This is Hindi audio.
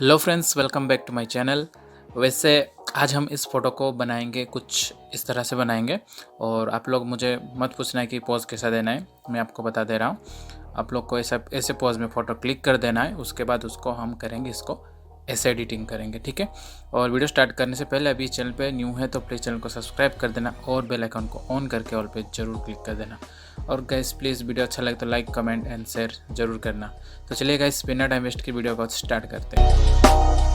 Hello friends, welcome back to my channel. वैसे आज हम इस फ़ोटो को बनाएंगे, कुछ इस तरह से बनाएंगे। और आप लोग मुझे मत पूछना है कि पोज़ कैसा देना है, मैं आपको बता दे रहा हूँ। आप लोग को ऐसे पोज़ में फ़ोटो क्लिक कर देना है। उसके बाद उसको हम करेंगे, इसको ऐसे एडिटिंग करेंगे, ठीक है। और वीडियो स्टार्ट करने से पहले अभी चैनल पे न्यू है तो प्लीज़ चैनल को सब्सक्राइब कर देना और बेल आइकन को ऑन करके ऑल पे ज़रूर क्लिक कर देना। और गाइस प्लीज़ वीडियो अच्छा लगे तो लाइक, कमेंट एंड शेयर ज़रूर करना। तो चलिए गाइस, बिना टाइम वेस्ट की वीडियो को स्टार्ट करते हैं।